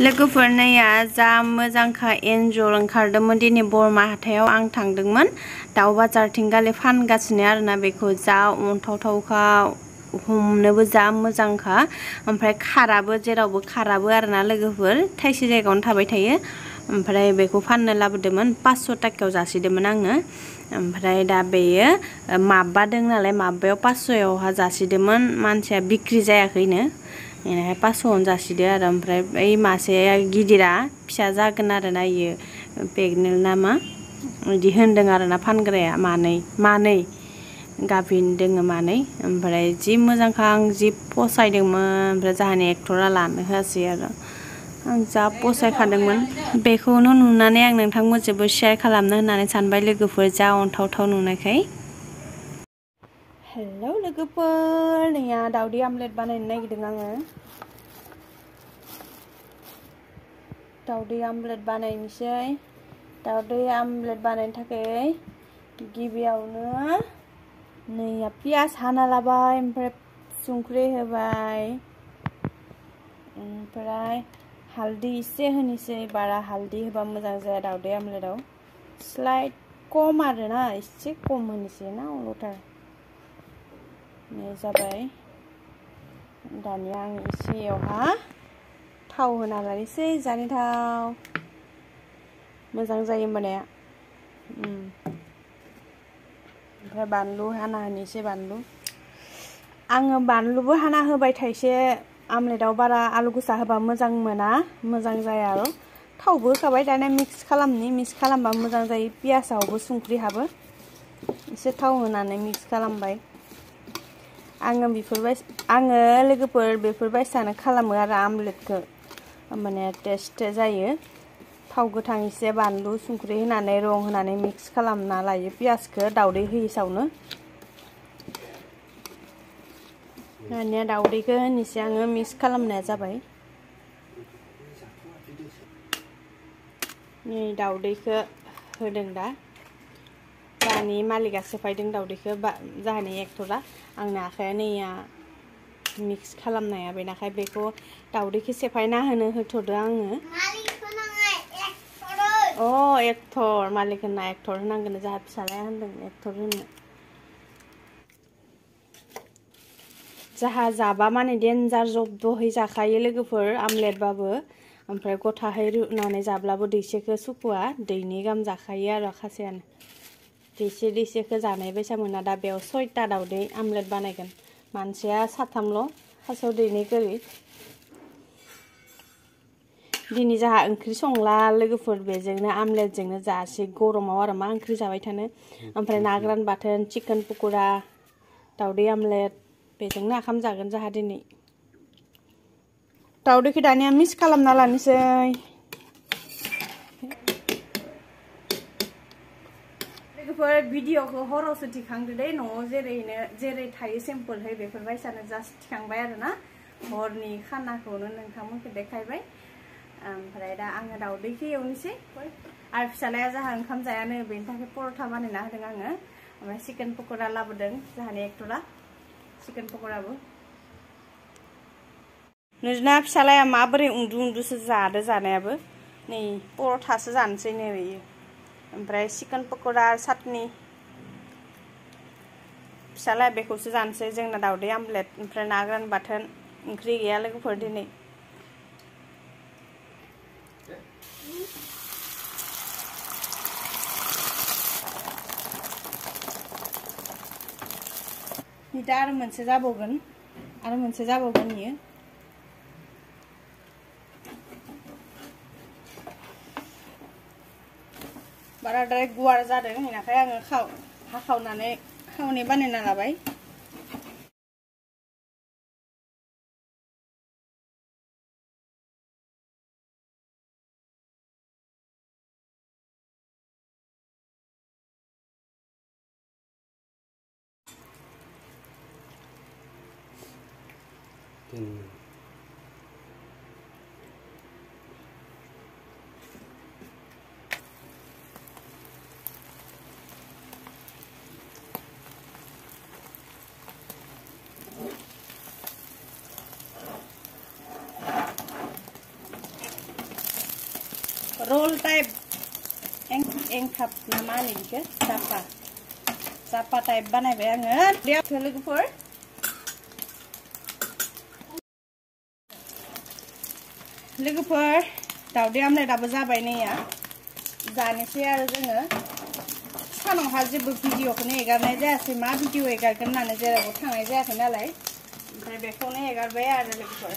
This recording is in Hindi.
लोगोफोरनिया जा मोजांखा एन्जर ओंखारदोंमोन दिनै बरमा हाथायाव आं थांदोंमोन। दाउ बाजारथिं गालि फानगासिनो आरोना बेखौ जा अन्थावथावखा हमनोबो जा मोजांखा ओमफ्राय खाराबो जेरावबो खाराबो आरोना लोगोफोर थाइसे जायगायावनो थाबाय थायो। ओमफ्राय बेखौ फाननो लाबोदोंमोन 500 टाकायाव जासिदोंमोन आङो। ओमफ्राय दा बेयो माबा दं नालाय माबायाव 500यावहा जासिदोंमोन मानसिया बिक्रि जायाखैनो बेनिखाय 500 जासिदो आरो। ओमफ्राय बै मासे गिदिरा फिसा जागोन आरोना इयो प्रेगनेन्ट ना मा बिदि होनदों आरोना फानग्राया मानै गाभिन दोङो मानै। ओमफ्राय जि मोजांखा आं जि फसायदोंमोन ओमफ्राय जाहानि एक्टरा लानो होआसै आरो आं जा फसायखादोंमोन बेखौनो नुनानै आं नोंथांमोनजोंबो शेयार खालामनो होननानै सानबाय लोगोफोर जा अन्थावथाव नुनायखाय। हेलौ लोगोफोर नैया दावदै आमलेट बानायनो नागिरदों आङो। दावदै आमलेट बानायनोसै। दावदै आमलेट बानायनो थाखाय गिबियावनो नैया पियाज हाना लाबाय ओमफ्राय संख्रि होबाय ओमफ्राय हालदै एसे होनोसै बारा हालदै होबा मोजां जाया दावदै आमलेटआव स्लाइड खम आरोना एसे खम होनोसै ना अल'थार नै जाबाय। दानिया आं एसेयावहा थाव होना लानोसै जानि थाव मोजां जायो होमबानिया ओमफ्राय बानलु हाना होनोसै बानलु आङो बानलुबो हाना होबाय थाइसे आमलेटआव बारा आलु गोसा होबा मोजां मोना मोजां जाया आरो थावबो होखाबाय दानिया मिक्स खालामबा मोजां जायो। पियासावबो संख्रि हाबो एसे थाव होनानै मिक्स खालामबाय आङो लोगोफोर बेफोरबायसानो खालामो आरो आमलेटखौ होमबाने टेस्ट जायो। थाव गोथां एसे बानलु संख्रि होनानै रं होनानै मिक्स खालामना लायो पियासखौ दावदै होयै सावनो। दानिया दावदैखौ होनोसै आङो मिक्स खालामनाया जाबाय। नै दावदैखौ होदों दा जाहानि मालिकआ सेफायदों दावदैखौ जाहानि एक्टरा आंना आखाया नैया मिक्स खालामनाया बेनाखाय बेखौ दावदैखौ सेफायना होथ'दो आङो। एक्टर मालिक होनना एक्टर होनांगोन जाहा फिसालाया होनदों एक्टर होनो। जाहा जाबा माने डेन्जार जब्दहै जाखायो लोगोफोर आमलेटबाबो ओमफ्राय गथाहै रुनानै जाब्लाबो दैसेखौ सुखुवा दैनै गाहाम जाखायो आरो खासेयानो दैसेखौ जानाय बायसा मोना। दा बेयाव 6टा दावदै आमलेट बानायगोन मानसिया 3ल' खासेयाव दैनै करि। दिनै जाहा ओंख्रि संला लोगोफोर बेजोंनो आमलेटजोंनो जासै गरमाव आरो मा ओंख्रि जाबाय थानो। ओमफ्राय ना गोरान बाथोन चिकेन पक'रा दावदै आमलेट बेजोंनो ओंखाम जागोन जाहा दिनै। दावदैखौ दानिया मिक्स खालामना लानोसै। लोगोफोर भिडिअखौ हरावसो थिखांदो दे न'आव जेरै थायो सिम्पोलहै बेफोरबायसानो जास्ट थिखांबाय आरोना हरनि खानाखौनो नोंथांमोनखौ देखायबाय। ओमफ्राय दा आङो दावदैखौ एवनोसै आरो फिसालाया जाहा ओंखाम जायानो बेनि थाखाय पर'था बानायना होदों आङो। ओमफ्राय चिकेन पक'रा लाबोदों जाहानि एक्टरा चिकेन पक'राबो। नोंना फिसालाया माबोरै उन्दुसो जादो जानायाबो नै पर'थासो जानोसै नै बेयो ओमफ्राय चिकेन पक'रा चाटनि फिसालाया बेखौसो जानोसै। जोंना दावदै आमलेट ओमफ्राय ना गोरान बाथोन ओंख्रि गैया लोगोफोर दिनै। दा आरो मोनसे जाबावगोन इयो बाराद्राय गुवार जादों बेनिखाय आङो हाखावनानै खावनै बानायना लाबाय। रोल टाइप एंखाब ना मा होनो बेखौ जापा टाइप बानायबाय आङो लोगोफोर दावदै आमलेटाबो जाबाय नैया जानोसै आरो जोङो सानावहा जेबो भिडिअखौनो एगारनाय जायासै मा भिडिअ एगारगोन होननानै जेरावबो थांनाय जायाखै नालाय ओमफ्राय बेखौनो एगारबाय आरो लोगोफोर